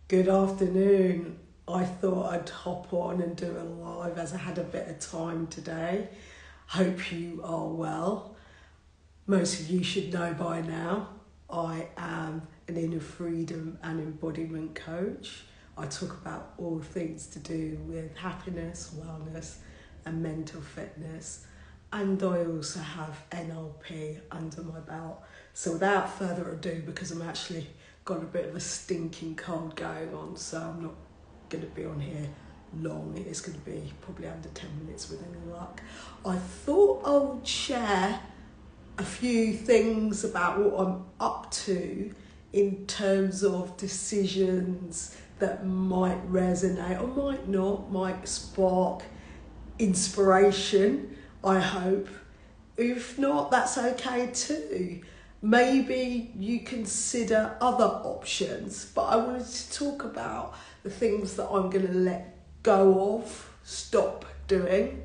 Good afternoon. I thought I'd hop on and do a live as I had a bit of time today. Hope you are well. Most of you should know by now, I am an inner freedom and embodiment coach. I talk about all things to do with happiness, wellness, and mental fitness. And I also have NLP under my belt. So without further ado, because I'm actually got a bit of a stinking cold going on, so I'm not going to be on here long. It's going to be probably under 10 minutes with any luck. I thought I would share a few things about what I'm up to in terms of decisions that might resonate or might not, might spark inspiration, I hope. If not, that's okay too. Maybe you consider other options, but I wanted to talk about the things that I'm going to let go of, stop doing,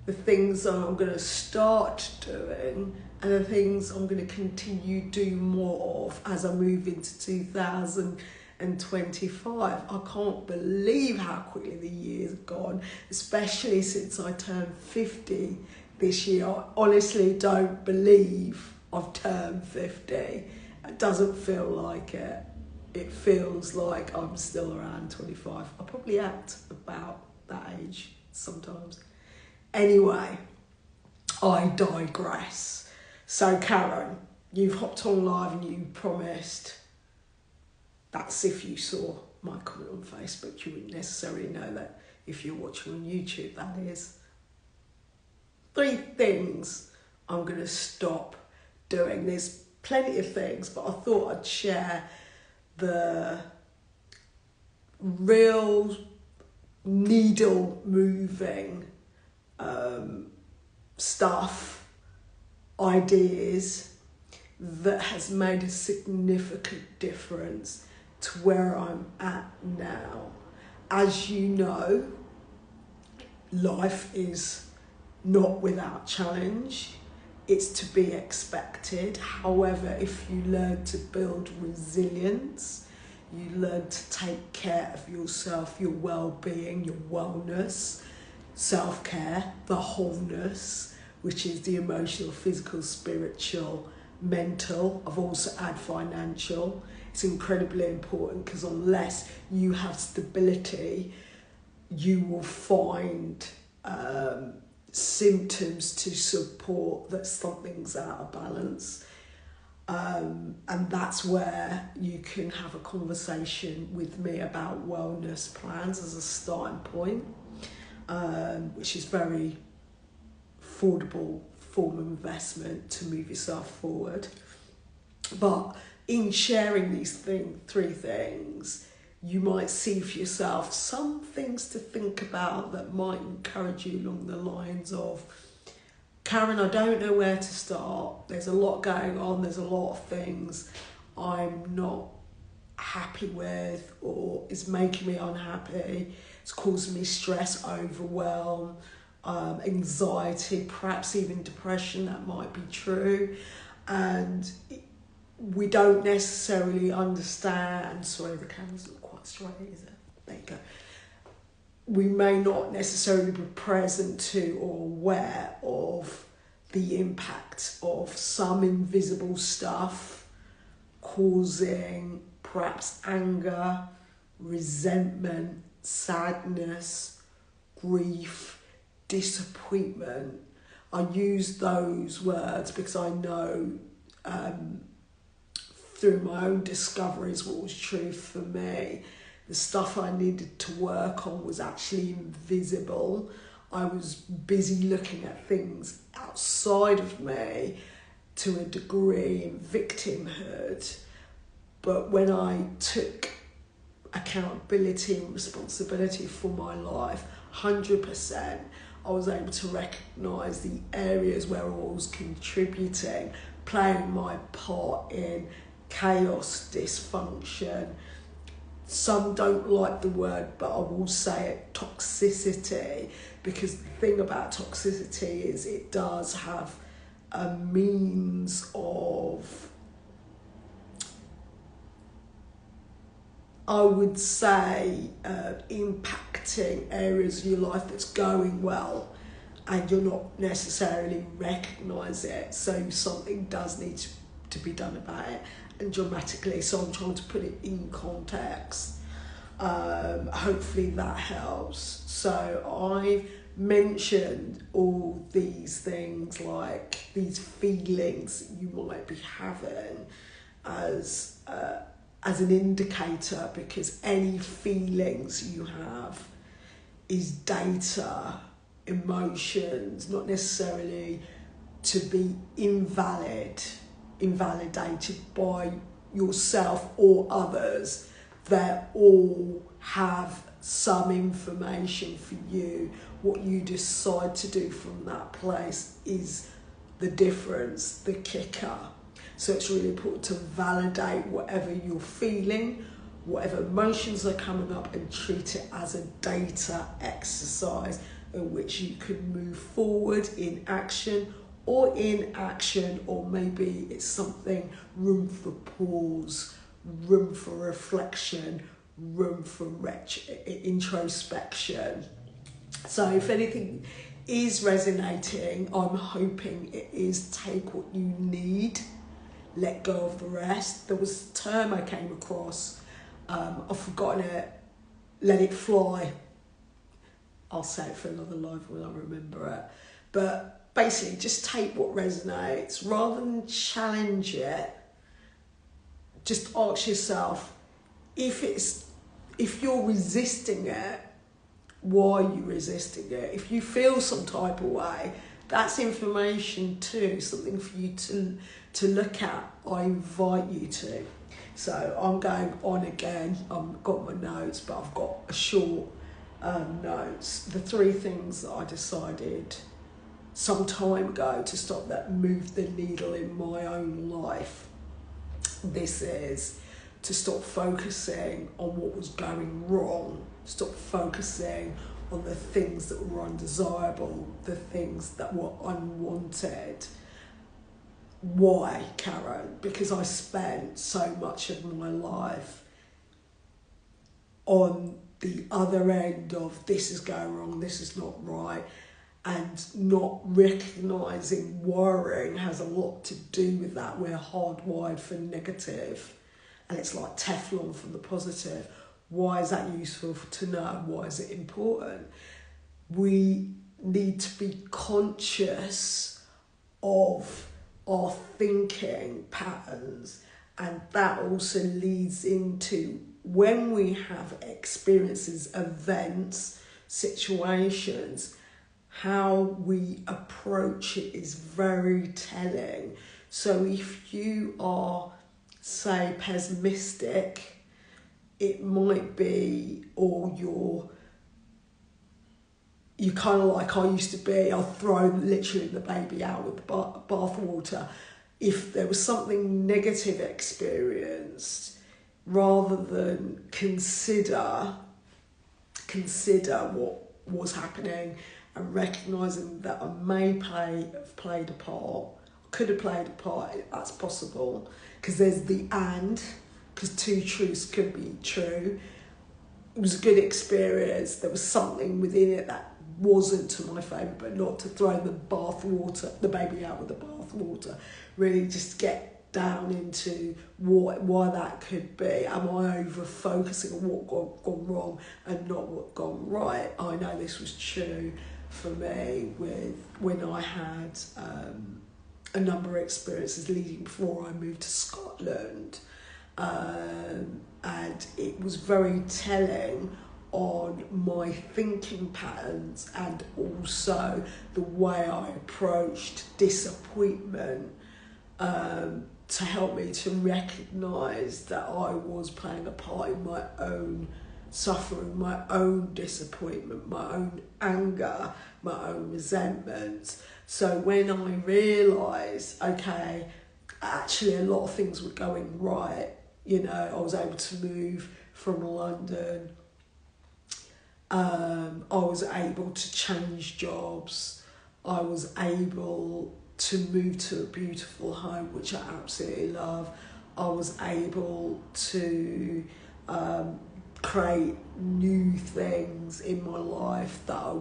the things that I'm going to start doing, and the things I'm going to continue do more of as I move into 2025. I can't believe how quickly the year's gone, especially since I turned 50 this year. I honestly don't believe I've turned 50. It doesn't feel like it. It feels like I'm still around 25. I probably act about that age sometimes. Anyway, I digress. So Karen, you've hopped on live and you promised. That's if you saw my comment on Facebook. You wouldn't necessarily know that if you're watching on YouTube, that is. 3 things I'm going to stop doing. There's plenty of things, but I thought I'd share the real needle moving stuff, ideas that has made a significant difference to where I'm at now. As you know, life is not without challenge. It's to be expected. However, if you learn to build resilience, you learn to take care of yourself, your well-being, your wellness, self-care, the wholeness, which is the emotional, physical, spiritual, mental. I've also added financial. It's incredibly important because unless you have stability, you will find symptoms to support that something's out of balance. And that's where you can have a conversation with me about wellness plans as a starting point, which is very affordable form of investment to move yourself forward. But in sharing these 3 things, you might see for yourself some things to think about that might encourage you along the lines of, Karen, I don't know where to start. There's a lot going on. There's a lot of things I'm not happy with or is making me unhappy. It's causing me stress, overwhelm, anxiety, perhaps even depression. That might be true. And we don't necessarily understand. Sorry, the camera's not quite straight, is it? There you go. We may not necessarily be present to or aware of the impact of some invisible stuff causing perhaps anger, resentment, sadness, grief, disappointment. I use those words because I know through my own discoveries what was true for me. The stuff I needed to work on was actually invisible. I was busy looking at things outside of me to a degree in victimhood. But when I took accountability and responsibility for my life, 100%, I was able to recognise the areas where I was contributing, playing my part in chaos, dysfunction. Some don't like the word, but I will say it, toxicity, because the thing about toxicity is it does have a means of I would say impacting areas of your life that's going well and you're not necessarily recognise it, so something does need to be done about it, and dramatically, so I'm trying to put it in context. Hopefully that helps. So I've mentioned all these things, like these feelings you might be having as an indicator, because any feelings you have is data, emotions, not necessarily to be invalidated by yourself or others. They all have some information for you. What you decide to do from that place is the difference, the kicker. So it's really important to validate whatever you're feeling, whatever emotions are coming up, and treat it as a data exercise in which you can move forward in action or inaction, or maybe it's something room for pause, room for reflection, room for introspection. So if anything is resonating, I'm hoping it is take what you need, let go of the rest. There was a term I came across, I've forgotten it, let it fly. I'll say it for another live when I remember it. But basically, just take what resonates rather than challenge it. Just ask yourself, if you're resisting it, why are you resisting it? If you feel some type of way, that's information too, something for you to look at. I invite you to. So I'm going on again. I've got my notes, but I've got a short notes. The 3 things that I decided some time ago to stop that moved the needle in my own life. This is to stop focusing on what was going wrong, stop focusing on the things that were undesirable, the things that were unwanted. Why, Karen? Because I spent so much of my life on the other end of this is going wrong, this is not right, and not recognising worrying has a lot to do with that. We're hardwired for negative, and it's like Teflon for the positive. Why is that useful to know? Why is it important? We need to be conscious of our thinking patterns, and that also leads into when we have experiences, events, situations, how we approach it is very telling. So if you are, say, pessimistic, it might be, or you're kind of like I used to be, I'll throw literally the baby out with the bath water. If there was something negative experienced, rather than consider what was happening and recognising that I may have played a part, could have played a part, that's possible, because there's the and, because 2 truths could be true. It was a good experience, there was something within it that wasn't to my favour, but not to throw the baby out with the bath water. Really just get down into why that could be. Am I over focusing on what gone wrong and not what gone right? I know this was true for me with when I had a number of experiences leading before I moved to Scotland, and it was very telling on my thinking patterns and also the way I approached disappointment, to help me to recognise that I was playing a part in my own suffering, my own disappointment, my own anger, my own resentment. So when I realised, okay, actually a lot of things were going right, I was able to move from London, I was able to change jobs, I was able to move to a beautiful home, which I absolutely love. I was able to create new things in my life that I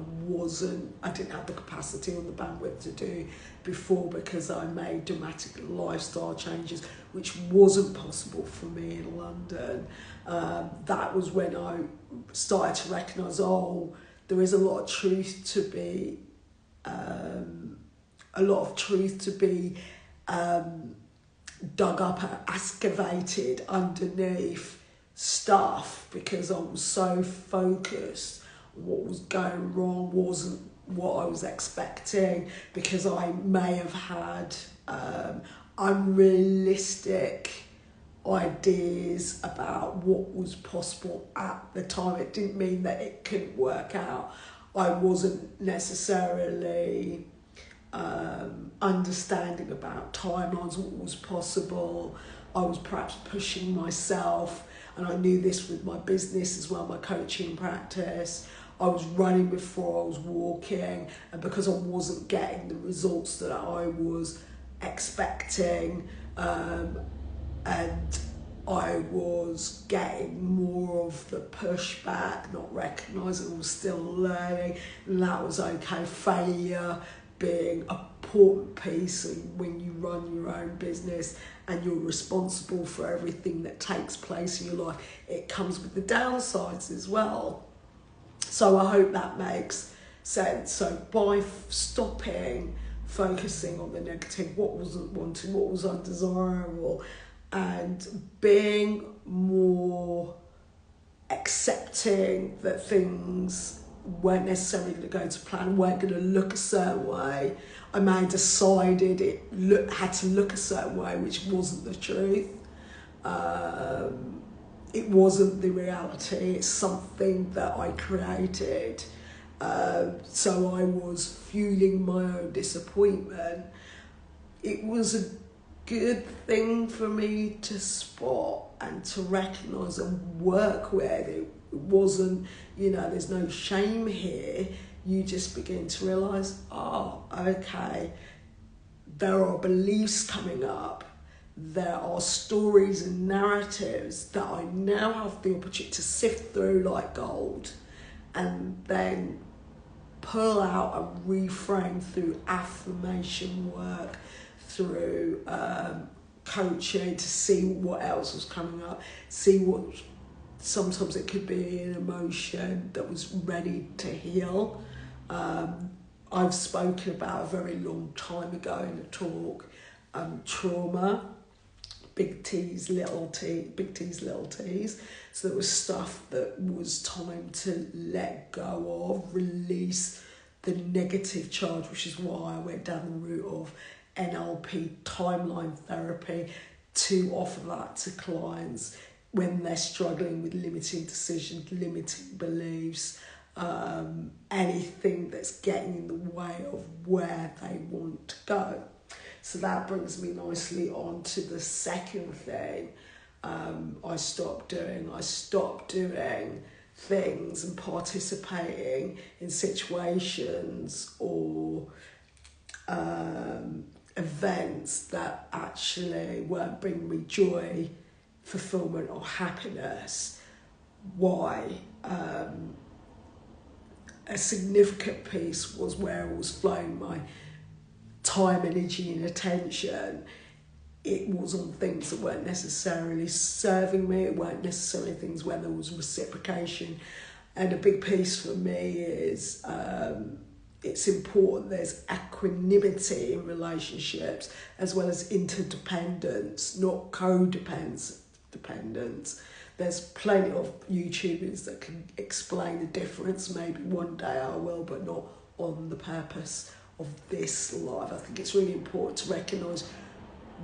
didn't have the capacity or the bandwidth to do before, because I made dramatic lifestyle changes, which wasn't possible for me in London. That was when I started to recognise, there is a lot of truth to be, dug up and excavated underneath stuff, because I was so focused on what was going wrong, wasn't what I was expecting, because I may have had unrealistic ideas about what was possible at the time. It didn't mean that it couldn't work out. I wasn't necessarily understanding about timelines, what was possible. I was perhaps pushing myself, and I knew this with my business as well, my coaching practice. I was running before I was walking, and because I wasn't getting the results that I was expecting, and I was getting more of the pushback, not recognising I was still learning, and that was okay. Failure being an important piece when you run your own business and you're responsible for everything that takes place in your life. It comes with the downsides as well. So I hope that makes sense. So by stopping focusing on the negative, what wasn't wanted, what was undesirable, and being more accepting that things weren't necessarily going to go to plan, weren't going to look a certain way. I may have decided had to look a certain way, which wasn't the truth. It wasn't the reality. It's something that I created. So I was fueling my own disappointment. It was a good thing for me to spot and to recognise and work with. It wasn't, there's no shame here. You just begin to realise, okay, there are beliefs coming up. There are stories and narratives that I now have the opportunity to sift through like gold, and then pull out and reframe through affirmation work, through coaching, to see what else was coming up, see what sometimes it could be an emotion that was ready to heal. I've spoken about a very long time ago in a talk, trauma, big T's, little T's. So there was stuff that was time to let go of, release the negative charge, which is why I went down the route of NLP, timeline therapy, to offer that to clients when they're struggling with limiting decisions, limiting beliefs, anything that's getting in the way of where they want to go. So that brings me nicely on to the second thing I stopped doing. I stopped doing things and participating in situations or events that actually weren't bringing me joy, fulfillment or happiness. Why? A significant piece was where I was flowing my time, energy and attention. It was on things that weren't necessarily serving me. It weren't necessarily things where there was reciprocation. And a big piece for me is it's important there's equanimity in relationships as well as interdependence, not codependence. There's plenty of YouTubers that can explain the difference. Maybe one day I will, but not on the purpose of this live. I think it's really important to recognise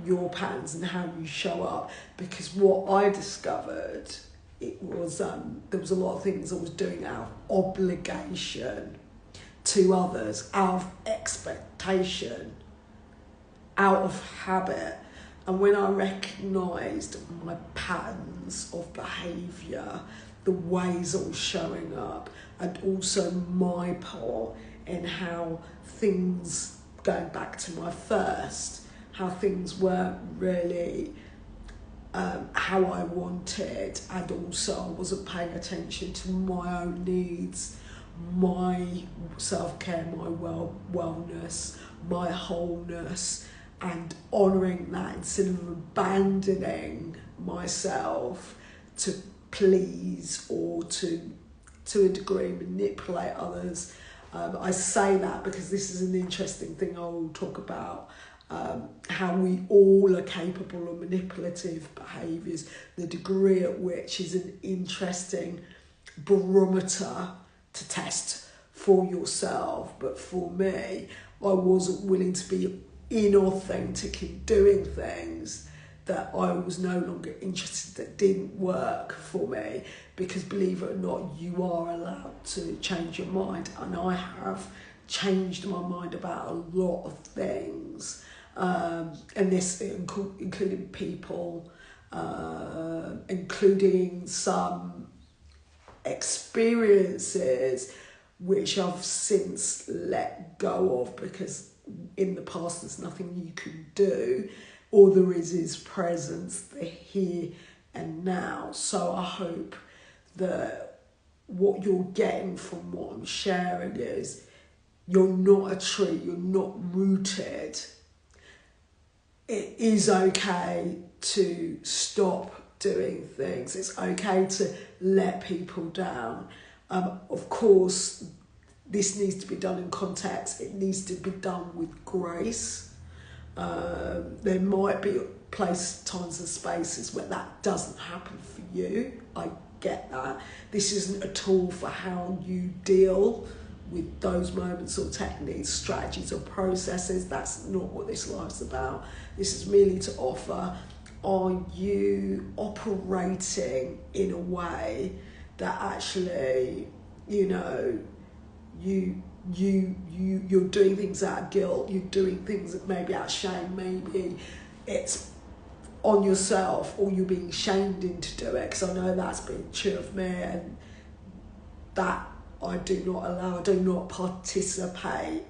your patterns and how you show up, because what I discovered, it was there was a lot of things I was doing out of obligation to others, out of expectation, out of habit. And when I recognised my patterns of behaviour, the ways I was showing up, and also my part in how things, going back to my first, how things weren't really how I wanted, and also I wasn't paying attention to my own needs, my self-care, my wellness, my wholeness, and honouring that instead of abandoning myself to please or to a degree manipulate others. I say that because this is an interesting thing I will talk about, how we all are capable of manipulative behaviours. The degree at which is an interesting barometer to test for yourself. But for me, I wasn't willing to be inauthentic in doing things that I was no longer interested, that didn't work for me, because believe it or not, you are allowed to change your mind, and I have changed my mind about a lot of things, and this including people, including some experiences which I've since let go of, because in the past there's nothing you can do. All there is presence, the here and now. So I hope that what you're getting from what I'm sharing is you're not a tree, you're not rooted. It is okay to stop doing things. It's okay to let people down. Of course, this needs to be done in context. It needs to be done with grace. There might be times and spaces where that doesn't happen for you. I get that. This isn't a tool for how you deal with those moments or techniques, strategies or processes. That's not what this life's about. This is merely to offer, are you operating in a way that actually, you're doing things out of guilt, you're doing things that maybe out of shame, maybe it's on yourself, or you're being shamed into doing it, because I know that's been true of me, and that I do not allow. I do not participate.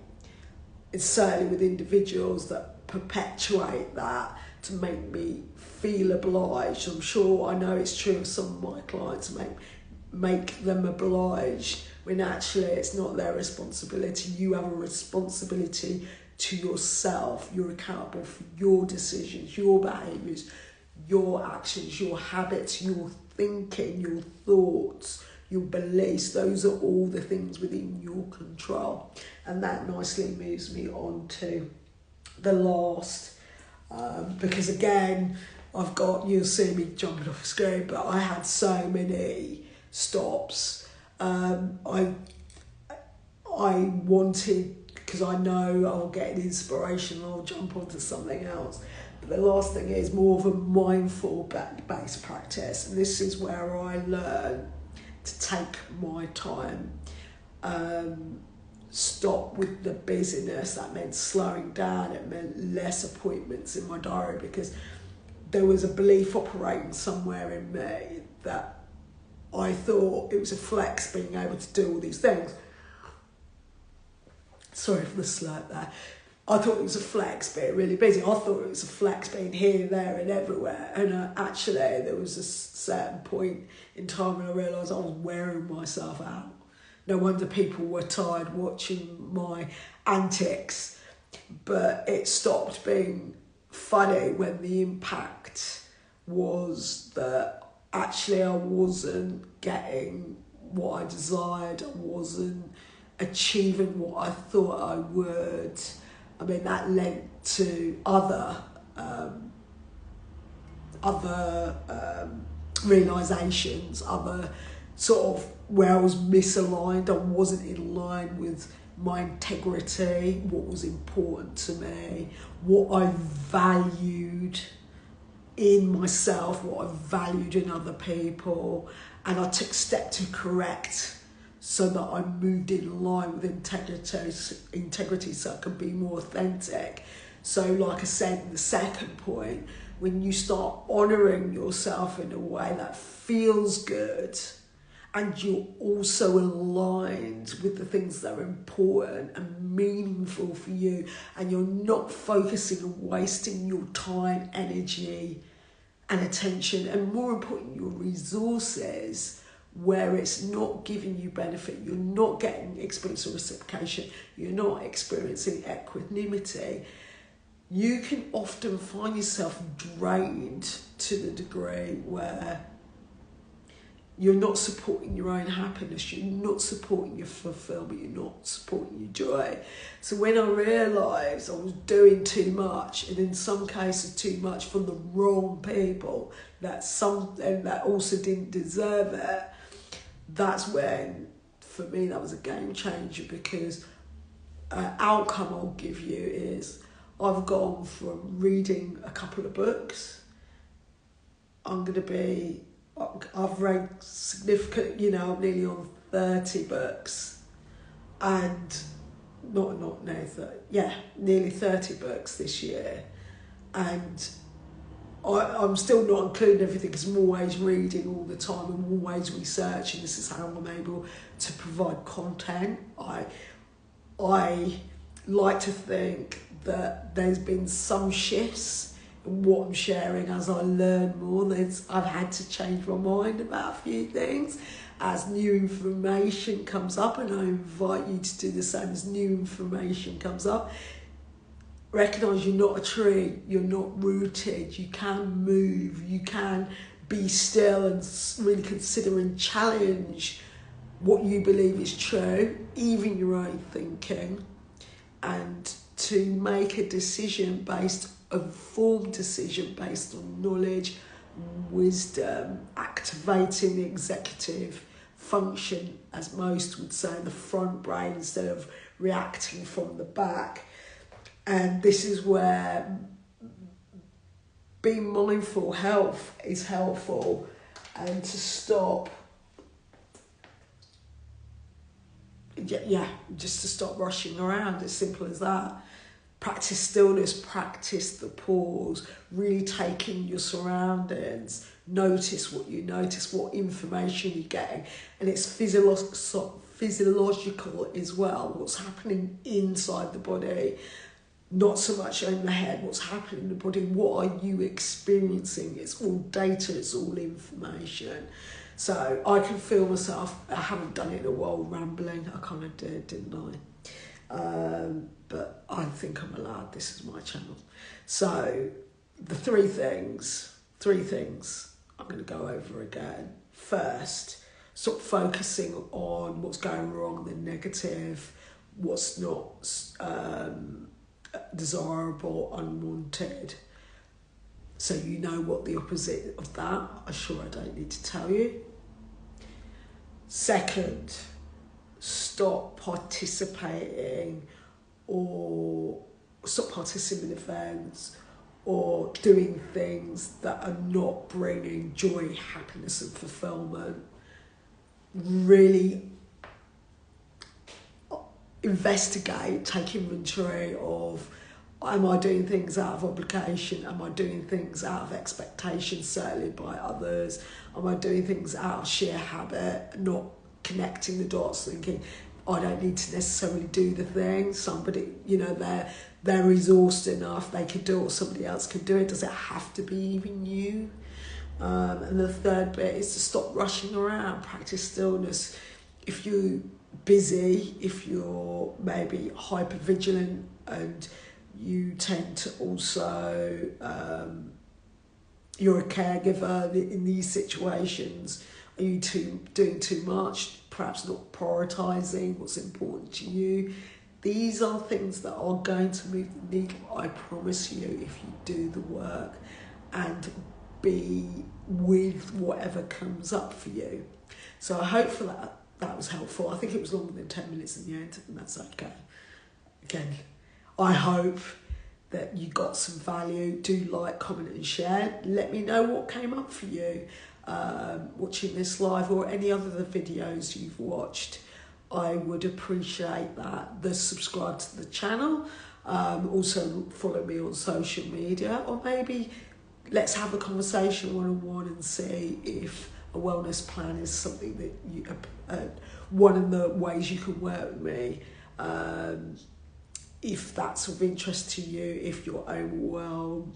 It's certainly with individuals that perpetuate that to make me feel obliged. I'm sure, I know it's true of some of my clients, make them obliged, when actually it's not their responsibility. You have a responsibility to yourself. You're accountable for your decisions, your behaviours, your actions, your habits, your thinking, your thoughts, your beliefs. Those are all the things within your control. And that nicely moves me on to the last, because again, you'll see me jumping off the screen, but I had so many stops. I wanted, because I know I'll get an inspiration and I'll jump onto something else. But the last thing is more of a mindful based practice, and this is where I learn to take my time, stop with the busyness. That meant slowing down, it meant less appointments in my diary, because there was a belief operating somewhere in me that I thought it was a flex being able to do all these things. Sorry for the slurp there. I thought it was a flex being really busy. I thought it was a flex being here, there and everywhere. And actually there was a certain point in time when I realised I was wearing myself out. No wonder people were tired watching my antics. But it stopped being funny when the impact was that actually I wasn't getting what I desired. I wasn't achieving what I thought I would. I mean, that led to other realisations, other sort of where I was misaligned. I wasn't in line with my integrity, what was important to me, what I valued in myself, what I valued in other people, and I took steps to correct so that I moved in line with integrity so I could be more authentic. So like I said in the second point, when you start honouring yourself in a way that feels good, and you're also aligned with the things that are important and meaningful for you, and you're not focusing and wasting your time, energy and attention, and more important, your resources, where it's not giving you benefit, you're not getting experience of reciprocation, you're not experiencing equanimity, you can often find yourself drained to the degree where you're not supporting your own happiness, you're not supporting your fulfillment, you're not supporting your joy. So when I realised I was doing too much, and in some cases too much from the wrong people, and that also didn't deserve it, that's when, for me, that was a game changer, because outcome I'll give you is I've gone from reading a couple of books, I've read significant, I'm nearly on 30 books, and nearly 30 books this year, and I'm still not including everything, because I'm always reading all the time, I'm always researching. This is how I'm able to provide content. I like to think that there's been some shifts in what I'm sharing as I learn more. I've had to change my mind about a few things as new information comes up, and I invite you to do the same as new information comes up. Recognise you're not a tree, you're not rooted, you can move, you can be still and really consider and challenge what you believe is true, even your own thinking, and to make a informed decision based on knowledge, wisdom, activating the executive function, as most would say, in the front brain instead of reacting from the back. And this is where being mindful health is helpful, and to stop, just to stop rushing around, as simple as that. Practice stillness, practice the pause, really taking your surroundings, notice what you notice, what information you're getting, and it's physiological as well, what's happening inside the body. Not so much in the head, what's happening in the body, what are you experiencing? It's all data, it's all information. So I can feel myself, I haven't done it in a while, rambling. I kind of did, didn't I? But I think I'm allowed, this is my channel. So the three things I'm going to go over again. First, stop focusing on what's going wrong, the negative, what's not desirable, unwanted. So you know what the opposite of that. I'm sure I don't need to tell you. Second, stop participating in events or doing things that are not bringing joy, happiness and fulfillment. Really investigate, take inventory of, am I doing things out of obligation? Am I doing things out of expectation, certainly by others? Am I doing things out of sheer habit, not connecting the dots, thinking, I don't need to necessarily do the thing. Somebody, they're resourced enough, they can do it, or somebody else can do it. Does it have to be even you? And the third bit is to stop rushing around, practice stillness. If you're busy, if you're maybe hyper vigilant, and you tend to also, you're a caregiver in these situations, are you doing too much, perhaps not prioritising what's important to you? These are things that are going to move the needle, I promise you, if you do the work and be with whatever comes up for you. So I hope that was helpful. I think it was longer than 10 minutes in the end, and that's okay. Again, I hope that you got some value. Do like, comment and share. Let me know what came up for you watching this live, or any other videos you've watched. I would appreciate that. Subscribe to the channel. Also follow me on social media, or maybe let's have a conversation one-on-one and see if a wellness plan is something that you, one of the ways you can work with me. If that's of interest to you, if you're overwhelmed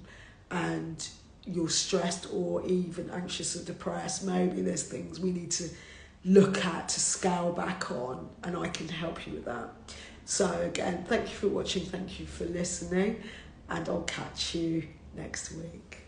and you're stressed or even anxious or depressed, maybe there's things we need to look at to scale back on, and I can help you with that. So again, thank you for watching, thank you for listening, and I'll catch you next week.